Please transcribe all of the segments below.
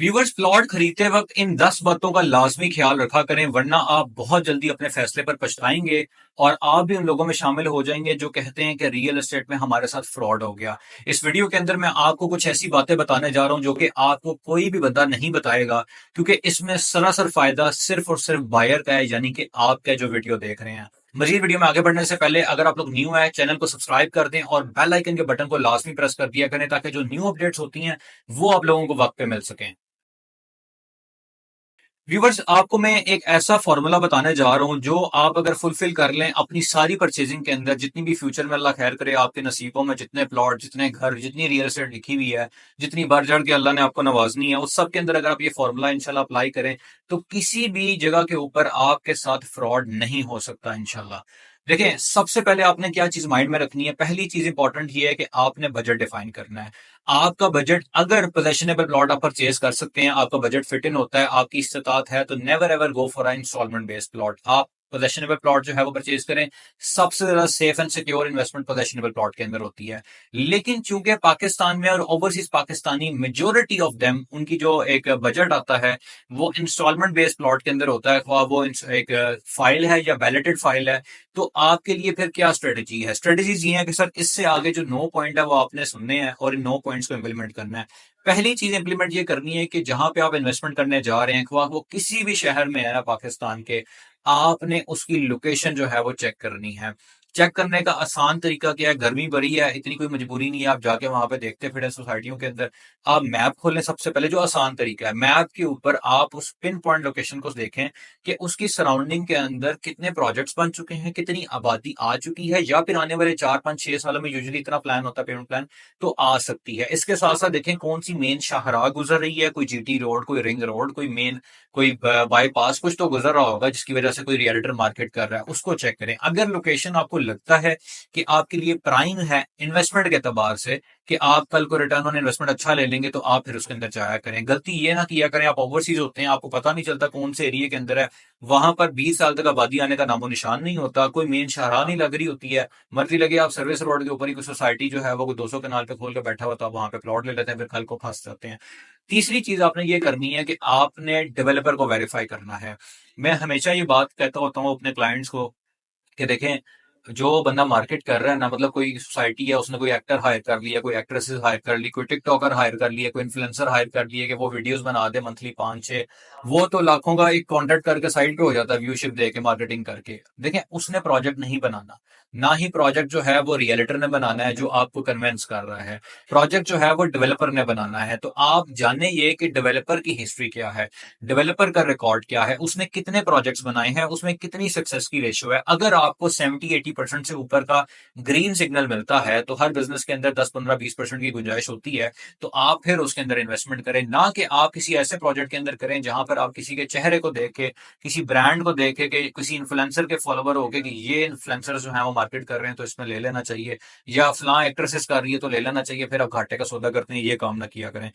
Viewers, plot खरीदते वक्त इन 10 बातों का लाजमी ख्याल रखा करें, वरना आप बहुत जल्दी अपने फैसले पर पछताएंगे और आप भी उन लोगों में शामिल हो जाएंगे जो कहते हैं कि रियल एस्टेट में हमारे साथ फ्रॉड हो गया। इस वीडियो के अंदर मैं आपको कुछ ऐसी बातें बताने जा रहा हूं जो कि आपको कोई भी बंदा नहीं बताएगा, क्योंकि इसमें सरासर फायदा सिर्फ और सिर्फ बायर का है, यानी कि आपका जो वीडियो देख रहे हैं। मजीद वीडियो में आगे बढ़ने से पहले अगर आप लोग न्यू है, चैनल को सब्सक्राइब कर दें और बेल आइकन के बटन को लाजमी प्रेस कर दिया करें, ताकि जो न्यू अपडेट्स होती हैं वो आप लोगों को वक्त पे मिल सकें। व्यूवर्स, आपको मैं एक ऐसा फॉर्मूला बताने जा रहा हूं जो आप अगर फुलफिल कर लें अपनी सारी परचेजिंग के अंदर, जितनी भी फ्यूचर में अल्लाह खैर करे आपके नसीबों में जितने प्लॉट, जितने घर, जितनी रियल एस्टेट लिखी हुई है, जितनी बढ़ चढ़ के अल्लाह ने आपको नवाजनी है, उस सब के अंदर अगर आप ये फॉर्मूला इंशाल्लाह अप्लाई करें तो किसी भी जगह के ऊपर आपके साथ फ्रॉड नहीं हो सकता इंशाल्लाह। देखिए, सबसे पहले आपने क्या चीज माइंड में रखनी है। पहली चीज इंपॉर्टेंट ये है कि आपने बजट डिफाइन करना है। आपका बजट, अगर पोजेशनेबल प्लॉट आप परचेज कर सकते हैं, आपका बजट फिट इन होता है, आपकी इस्तात है, तो never ever go for instalment based plot. आप पोजेशनेबल प्लॉट जो है वो परचेज करें। सबसे ज्यादा safe and secure investment possessionable plot के अंदर होती है। लेकिन चूंकि पाकिस्तान में और overseas Pakistani majority of them, उनकी जो एक बजट आता है वो इंस्टॉलमेंट बेस्ड प्लॉट के अंदर होता है, ख्वाह वो एक फाइल है या बैलेटेड फाइल है। तो आपके लिए फिर क्या स्ट्रेटेजी है? स्ट्रेटेजीज ये है कि सर, इससे आगे जो 9 पॉइंट है वो आपने सुनने हैं और इन 9 पॉइंट्स को इंप्लीमेंट करना है। पहली चीज इंप्लीमेंट ये करनी है कि जहां पे आप इन्वेस्टमेंट करने जा रहे हैं, वो किसी भी शहर में है ना पाकिस्तान के, आपने उसकी लोकेशन जो है वो चेक करनी है। चेक करने का आसान तरीका क्या है? गर्मी बड़ी है, इतनी कोई मजबूरी नहीं है आप जाके वहां पे देखते फिरे सोसाइटियों के अंदर। आप मैप खोलें सबसे पहले, जो आसान तरीका है। मैप के ऊपर आप उस पिन पॉइंट लोकेशन को देखें कि उसकी सराउंडिंग के अंदर कितने प्रोजेक्ट्स बन चुके हैं, कितनी आबादी आ चुकी है, या फिर आने वाले 4 5 6 सालों में यूजुअली इतना प्लान होता है, पेमेंट प्लान, तो आ सकती है। इसके साथ साथ देखें कौन सी मेन शाहराह गुजर रही है, कोई जीटी रोड, कोई रिंग रोड, कोई मेन, कोई बाईपास, कुछ तो गुजर रहा होगा जिसकी वजह से कोई रियल्टर मार्केट कर रहा है, उसको चेक करें। अगर लोकेशन आपको लगता है कि आपके लिए प्राइम है इन्वेस्टमेंट के एतबार से, कि आप कल को रिटर्न ऑन इन्वेस्टमेंट अच्छा ले लेंगे, तो आप फिर उसके अंदर जाया करें। गलती ये ना किया करें, आप ओवरसीज होते हैं, आपको पता नहीं चलता कौन से एरिया के अंदर है, वहां पर 20 साल तक आबादी आने का नामो निशान नहीं होता, कोई मेन शाहराह नहीं लग रही होती है। मर्जी लगे आप सर्विस रोड के ऊपर ही कोई सोसाइटी जो है वो 200 कनाल पे खोल के बैठा हुआ, तो आप वहां पे प्लॉट ले लेते हैं, फिर कल को फंस जाते हैं। तीसरी चीज आपने ये करनी है कि आपने डेवलपर को वेरीफाई करना है। मैं हमेशा ये बात कहता होता हूँ अपने क्लाइंट्स को कि देखें, जो बंदा मार्केट कर रहा है ना, मतलब कोई सोसाइटी है, उसने कोई एक्टर हायर कर लिया, कोई एक्ट्रेसेस हायर कर ली, कोई टिकटॉकर हायर कर लिया, कोई इन्फ्लुएंसर हायर कर लिया कि वो वीडियोस बना दे मंथली 5 6, वो तो लाखों का एक कॉन्ट्रैक्ट करके साइड पे हो जाता है, व्यूशिप दे के, मार्केटिंग करके। देखें, उसने प्रोजेक्ट नहीं बनाना, ना ही प्रोजेक्ट जो है वो रियलिटर ने बनाना है जो आपको कन्वेंस कर रहा है। प्रोजेक्ट जो है वो डेवलपर ने बनाना है। तो आप जाने ये कि डेवलपर की हिस्ट्री क्या है, डेवलपर का रिकॉर्ड क्या है, उसने कितने प्रोजेक्ट्स बनाए हैं, उसमें कितनी सक्सेस की रेशियो है। अगर आपको 70 80% से ऊपर का ग्रीन सिग्नल मिलता है, तो हर बिजनेस के अंदर 10 15 20% की गुंजाइश होती है। तो आप फिर उसके अंदर इन्वेस्टमेंट करें, ना कि आप किसी ऐसे प्रोजेक्ट के अंदर करें जहां पर आप किसी के चेहरे को देख के, किसी ब्रांड को देख के, किसी इन्फ्लुएंसर के फॉलोवर हो गए कि ये इन्फ्लुएंसर जो है वो मार्केट कर रहे हैं तो इसमें ले लेना चाहिए, या फलां एक्ट्रेसेस कर रही है तो ले लेना चाहिए, फिर आप घाटे का सौदा करते हैं। ये काम ना किया करें।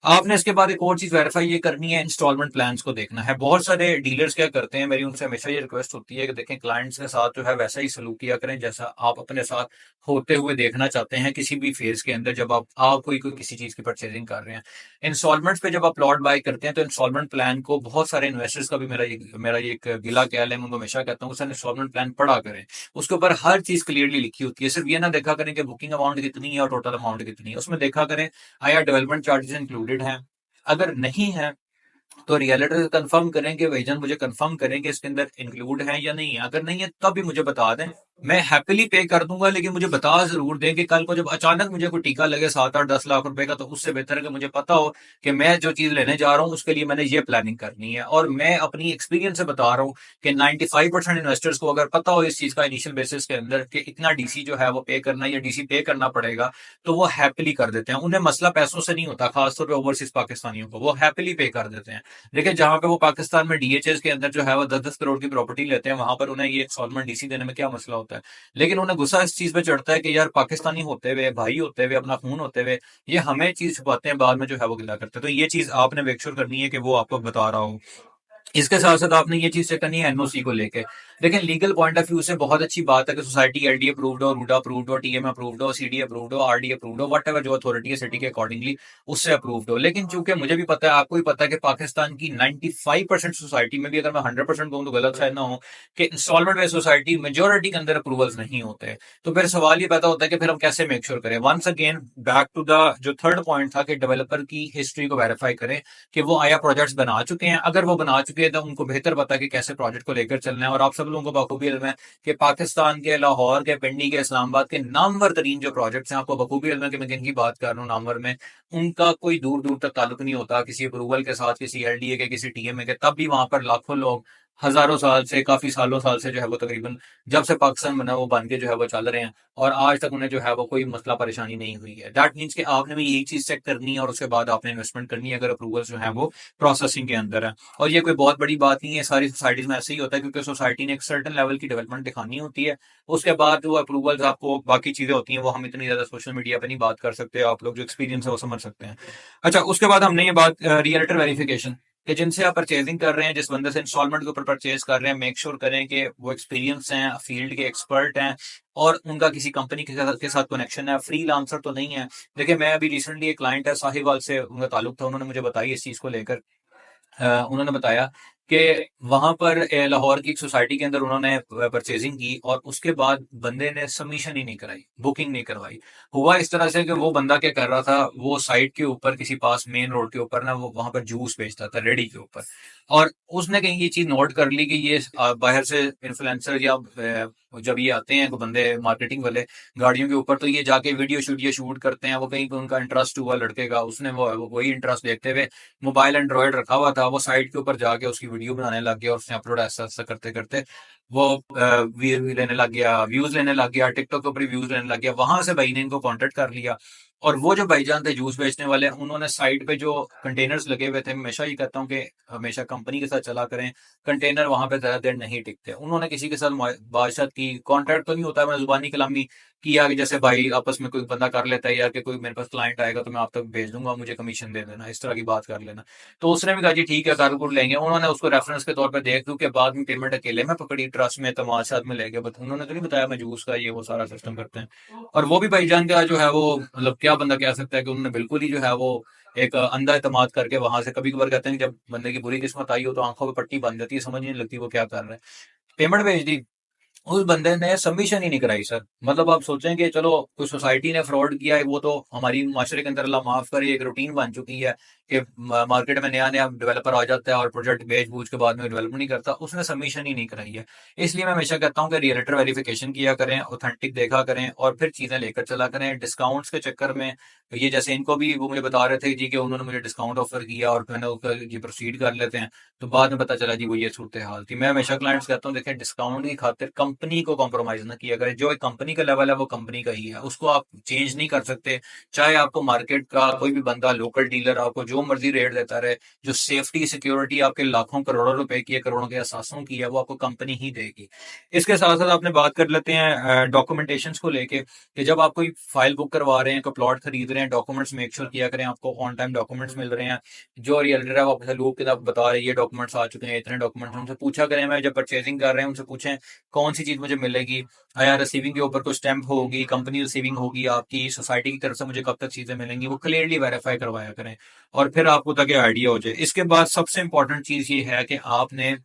आपने इसके बाद एक और चीज वेरीफाई ये करनी है, इंस्टॉलमेंट प्लान्स को देखना है। बहुत सारे डीलर्स क्या करते हैं, मेरी उनसे हमेशा ये रिक्वेस्ट होती है कि देखें, क्लाइंट्स के साथ जो है वैसा ही सलूक किया करें जैसा आप अपने साथ होते हुए देखना चाहते हैं किसी भी फेज के अंदर, जब आप कोई किसी चीज की परचेजिंग कर रहे हैं। इंस्टॉलमेंट्स पे जब आप प्लॉट बाय करते हैं तो इंस्टॉलमेंट प्लान को, बहुत सारे इन्वेस्टर्स का भी मेरा ये एक गिला ख्याल है, मैं उनको हमेशा कहता हूँ सर, इंस्टॉलमेंट प्लान पढ़ा करें। उसके ऊपर हर चीज क्लियरली लिखी होती है। सिर्फ ये ना देखा करें कि बुकिंग अमाउंट कितनी है और टोटल अमाउंट कितनी है, उसमें देखा करें आया डेवलपमेंट चार्जेस इंक्लूडेड हैं। अगर नहीं है तो रियलिटर से कंफर्म करें कि भाईजान मुझे कंफर्म करें कि इसके अंदर इंक्लूड है या नहीं है। अगर नहीं है तब भी मुझे बता दें, मैं हैप्पीली पे कर दूंगा, लेकिन मुझे बता जरूर दें कि कल को जब अचानक मुझे कोई टीका लगे 7 8 10 लाख रुपए का, तो उससे बेहतर है कि मुझे पता हो कि मैं जो चीज लेने जा रहा हूँ उसके लिए मैंने ये प्लानिंग करनी है। और मैं अपनी एक्सपीरियंस से बता रहा हूँ कि 95% इन्वेस्टर्स को अगर पता हो इस चीज का इनिशियल बेसिस के अंदर कि इतना डीसी जो है वो पे करना है या डीसी पे करना पड़ेगा, तो वो हैप्पीली कर देते हैं। उन्हें मसला पैसों से नहीं होता, खासतौर पर ओवरसीज पाकिस्तानियों को, वो हैप्पीली पे कर देते हैं। देखिए, जहां पे वो पाकिस्तान में डीएचएस के अंदर जो है वो 10 10 करोड़ की प्रॉपर्टी लेते हैं, वहां पर उन्हें ये इंस्टॉलमेंट डीसी देने में क्या मसला होता है। लेकिन उन्हें गुस्सा इस चीज पे चढ़ता है कि यार, पाकिस्तानी होते हुए, भाई होते हुए, अपना खून होते हुए, ये हमें चीज छुपाते हैं, बाद में जो है वो गिला करते हैं। तो ये चीज आपने मेक श्योर करनी है कि वो आपको बता रहा हूँ। इसके साथ साथ आपने ये चीज चेक करनी है एनओसी को लेके। देखें, लीगल पॉइंट ऑफ व्यू से बहुत अच्छी बात है कि सोसाइटी एलडी अप्रूव्ड हो, रूडा अप्रूव्ड हो, टीएम अप्रूव्ड हो, सीडी अप्रूव्ड हो, आरडी अप्रूव्ड हो, वट जो अथॉरिटी है सिटी के अकॉर्डिंगली उससे अप्रूव्ड हो। लेकिन चूंकि मुझे भी पता है, आपको भी पता है कि पाकिस्तान की 95% सोसाइटी में भी, अगर मैं 100% कहूँ तो गलत शायद ना हो, कि इंस्टॉलमेंट बेस्ड सोसाइटी मेजोरिटी के अंदर अप्रूवल्स नहीं होते। तो फिर सवाल ये पैदा होता है कि फिर हम कैसे मेक श्योर करें। Once again back to the जो थर्ड पॉइंट था कि डेवलपर की हिस्ट्री को वेरीफाई करें कि वो आया प्रोजेक्ट्स बना चुके हैं। अगर वो बना चुके हैं तो उनको बेहतर पता है कि कैसे प्रोजेक्ट को लेकर चलना है। और आप सब लोगों को बखूबी इल्म है कि पाकिस्तान के, लाहौर के, पिंडी के, इस्लामाबाद के नामवर तरीन जो प्रोजेक्ट्स हैं, आपको बखूबी इल्म है कि मैं जिनकी बात कर रहा हूँ नामवर में, उनका कोई दूर दूर तक ताल्लुक नहीं होता किसी अप्रूवल के साथ, किसी एलडीए के, किसी टीएमए के। तब भी वहां पर लाखों लोग हजारों साल से, काफी सालों साल से जो है वो, तकरीबन जब से पाकिस्तान बना वो बन के जो है वो चल रहे हैं, और आज तक उन्हें जो है वो कोई मसला परेशानी नहीं हुई है। दैट मीन्स कि आपने भी यही चीज चेक करनी है और उसके बाद आपने इन्वेस्टमेंट करनी है, अगर अप्रूवल जो है वो प्रोसेसिंग के अंदर है। और ये कोई बहुत बड़ी बात नहीं है, सारी सोसाइटीज में ऐसे ही होता है, क्योंकि सोसाइटी ने एक सर्टन लेवल की डेवलपमेंट दिखानी होती है। उसके बाद जो अप्रूवल्स, आपको बाकी चीजें होती हैं, वो हम इतनी ज्यादा सोशल मीडिया पे नहीं बात कर सकते। आप लोग जो एक्सपीरियंस है वो समझ सकते हैं। अच्छा, उसके बाद हमने ये बात रियल्टर वेरिफिकेशन, कि जिनसे आप परचेजिंग कर रहे हैं, जिस बंदे से इंस्टॉलमेंट के ऊपर परचेज कर रहे हैं, मेक श्योर करें कि वो एक्सपीरियंस हैं, फील्ड के एक्सपर्ट हैं, और उनका किसी कंपनी के साथ कनेक्शन है, फ्री लांसर तो नहीं है। देखिए, मैं अभी रिसेंटली एक क्लाइंट है, साहिवाल से उनका ताल्लुक था, उन्होंने मुझे बताई इस चीज को लेकर। उन्होंने बताया कि वहां पर लाहौर की एक सोसाइटी के अंदर उन्होंने परचेजिंग की, और उसके बाद बंदे ने सबमिशन ही नहीं कराई, बुकिंग नहीं करवाई। हुआ इस तरह से कि वो बंदा क्या कर रहा था, वो साइट के ऊपर किसी पास मेन रोड के ऊपर ना, वो वहां पर जूस बेचता था रेडी के ऊपर। और उसने कहीं ये चीज नोट कर ली कि ये बाहर से इन्फ्लुएंसर या जब ये आते हैं, को बंदे मार्केटिंग वाले गाड़ियों के ऊपर, तो ये जाके वीडियो शूडियो शूट करते हैं। वो कहीं पे उनका इंटरेस्ट हुआ लड़के का, उसने वो वही इंटरेस्ट देखते हुए मोबाइल एंड्रॉयड रखा हुआ था, वो साइट के ऊपर जाके उसकी वीडियो बनाने लग गया, और उसने अपलोड ऐसा ऐसा करते करते वो व्यू लेने लग गया, व्यूज लेने लग गया, टिकटॉक के ऊपर व्यूज लेने लग गया। वहां से भाई ने इनको कॉन्टेक्ट कर लिया, और वो जो भाईजान थे जूस बेचने वाले, उन्होंने साइड पे जो कंटेनर्स लगे हुए थे, हमेशा ये कहता हूँ कि हमेशा कंपनी के साथ चला करें, कंटेनर वहां पे ज्यादा देर नहीं टिकते। उन्होंने किसी के साथ बातचीत की, कॉन्ट्रैक्ट तो नहीं होता है, मैं जुबानी कलामी किया कि जैसे भाई आपस में कोई बंदा कर लेता है यार, कि कोई मेरे पास क्लाइंट आएगा तो मैं आप तक भेज दूंगा, मुझे कमीशन दे देना, इस तरह की बात कर लेना। तो उसने भी कहा जी ठीक है, कारकुर लेंगे। उन्होंने उसको रेफरेंस के तौर पर देख दू, के बाद में पेमेंट अकेले में पकड़ी, ट्रस्ट में तमाशात में लेके, बट उन्होंने तो नहीं बताया मैं जूस का ये वो सारा सिस्टम करते हैं। और वो भी भाईजान का जो है वो, मतलब क्या बंदा कह सकता है कि उन्होंने बिल्कुल ही जो है वो एक अंधा एतमाद करके वहां से, कभी कभार कहते हैं कि जब बंदे की बुरी किस्मत आई हो तो आंखों पे पट्टी बन जाती है, समझ नहीं लगती वो क्या कर रहा है। पेमेंट भेज दी, उस बंदे ने सबमिशन ही नहीं कराई सर। मतलब आप सोचें कि चलो कोई सोसाइटी ने फ्रॉड किया है, वो तो हमारी माशरे के अंदर, अल्लाह माफ करे, एक रूटीन बन चुकी है कि मार्केट में नया नया डेवलपर आ जाता है और प्रोजेक्ट बेच बूझ के बाद में डेवलप नहीं करता। उसने सबमिशन ही नहीं कराई है। इसलिए मैं हमेशा कहता हूँ कि रियलेटर वेरिफिकेशन किया करें, ऑथेंटिक देखा करें, और फिर चीजें लेकर चला करें। डिस्काउंट्स के चक्कर में, ये जैसे इनको भी वो मुझे बता रहे थे जी कि उन्होंने मुझे डिस्काउंट ऑफर किया और मैंने उसका जी प्रोसीड कर लेते हैं, तो बाद में पता चला जी वो ये सूरत हाल थी। मैं हमेशा क्लाइंट्स कहता हूँ, देखें, डिस्काउंट की खातिर कंपनी को कॉम्प्रोमाइज ना किया करें। जो एक कंपनी का लेवल है वो कंपनी का ही है, उसको आप चेंज नहीं कर सकते। चाहे आपको मार्केट का कोई भी बंदा, लोकल डीलर आपको जो मर्जी रेट देता रहे, जो सेफ्टी सिक्योरिटी आपके लाखों करोड़ों रुपए की है, करोड़ों के असासों की है, वो आपको कंपनी ही देगी। इसके साथ साथ आपने बात कर लेते हैं डॉक्यूमेंटेशन को लेके, कि जब आप कोई फाइल बुक करवा रहे हैं, कोई प्लॉट खरीद रहे हैं, डॉक्यूमेंट्स मेक श्योर किया करें आपको ऑन टाइम डॉक्यूमेंट्स मिल रहे हैं। जो रियल्टर है वो आपसे लूप के साथ बता रहे हैं ये डॉक्यूमेंट्स आ चुके हैं, इतने डॉक्यूमेंट्स, उनसे पूछा करें। मैं जब परचेजिंग कर रहे हैं उनसे पूछें कौन सी चीज मुझे मिलेगी, आया रिसीविंग के ऊपर कोई स्टैंप होगी, कंपनी रिसीविंग होगी, आपकी सोसाइटी की तरफ से मुझे कब तक चीजें मिलेंगी, वो क्लियरली वेरीफाई करवाया करें, और फिर आपको ताकि आइडिया हो जाए। इसके बाद सबसे इंपॉर्टेंट चीज ये है कि आपने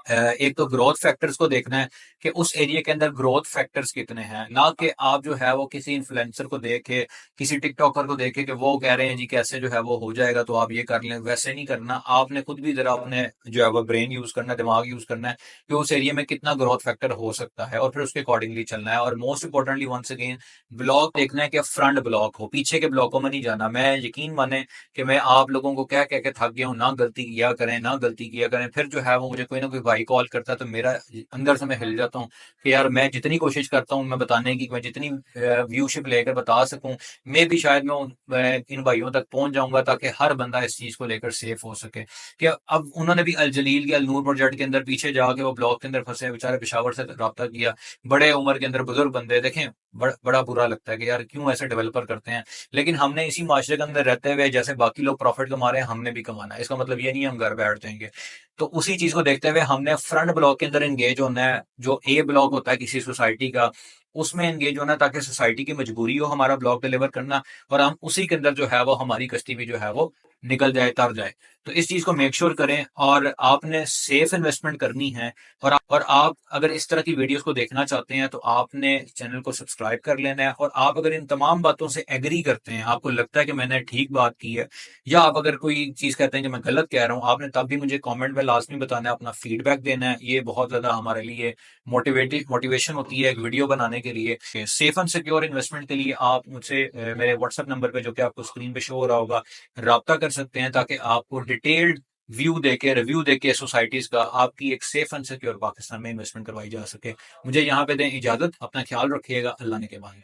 एक तो ग्रोथ फैक्टर्स को देखना है कि उस एरिया के अंदर ग्रोथ फैक्टर्स कितने हैं, ना कि आप जो है वो किसी इन्फ्लुएंसर को देखे, किसी टिकटॉकर को देखे कि वो कह रहे हैं जी कैसे जो है वो हो जाएगा तो आप ये कर लें। वैसे नहीं करना, आपने खुद भी जरा अपने जो है वो ब्रेन यूज करना है, दिमाग यूज करना है कि उस एरिया में कितना ग्रोथ फैक्टर हो सकता है, और फिर उसके अकॉर्डिंगली चलना है। और most importantly once again, block देखना है कि फ्रंट ब्लॉक हो, पीछे के ब्लॉकों में नहीं जाना। मैं यकीन माने कि मैं आप लोगों को कह कह के थक गया हूँ, ना गलती किया करें, ना गलती किया करें। फिर जो है वो मुझे कोई ना कोई भाई कॉल करता है तो मेरा अंदर से मैं हिल जाता हूँ कि यार मैं जितनी कोशिश करता हूँ मैं बताने की, मैं जितनी व्यूशिप लेकर बता सकूं, मैं भी शायद इन भाइयों तक पहुंच जाऊंगा ताकि हर बंदा इस चीज को लेकर सेफ हो सके। कि अब उन्होंने भी अल जलील के अल नूर प्रोजेक्ट के अंदर पीछे जाके वो ब्लॉक के अंदर फंसे बेचारे, पेशावर से रब्ता किया, बड़े उम्र के अंदर बुजुर्ग बंदे। देखें, बड़ा बुरा लगता है कि यार क्यों ऐसे डेवलपर करते हैं। लेकिन हमने इसी माशरे के अंदर रहते हुए जैसे बाकी लोग प्रॉफिट कमा रहे हैं, हमने भी कमाना है। इसका मतलब ये नहीं है हम घर बैठ जाएंगे। तो उसी चीज को देखते हुए हमने फ्रंट ब्लॉक के अंदर एंगेज होना है। जो ए ब्लॉक होता है किसी सोसाइटी का, उसमें एंगेज होना है, ताकि सोसाइटी की मजबूरी हो हमारा ब्लॉक डिलीवर करना, और हम उसी के अंदर जो है वो हमारी कश्ती भी जो है वो निकल जाए, तर जाए। तो इस चीज को मेक श्योर करें, और आपने सेफ इन्वेस्टमेंट करनी है। और आप अगर इस तरह की वीडियोस को देखना चाहते हैं तो आपने चैनल को सब्सक्राइब कर लेना है। और आप अगर इन तमाम बातों से एग्री करते हैं, आपको लगता है कि मैंने ठीक बात की है, या आप अगर कोई चीज कहते हैं कि मैं गलत कह रहा हूं, आपने तब भी मुझे कमेंट में लाजमी बताना है, अपना फीडबैक देना है। ये बहुत ज्यादा हमारे लिए मोटिवेशन होती है एक वीडियो बनाने के लिए। सेफ एंड सिक्योर इन्वेस्टमेंट के लिए आप मुझसे मेरे व्हाट्सएप नंबर पे, जो कि आपको स्क्रीन पे शो हो रहा होगा, राब्ता कर सकते हैं, ताकि आपको डिटेल्ड व्यू देके, रिव्यू देके सोसाइटीज का, आपकी एक सेफ एंड सिक्योर पाकिस्तान में इन्वेस्टमेंट करवाई जा सके। मुझे यहाँ पे दें इजाजत, अपना ख्याल रखिएगा, अल्लाह ने के बाद।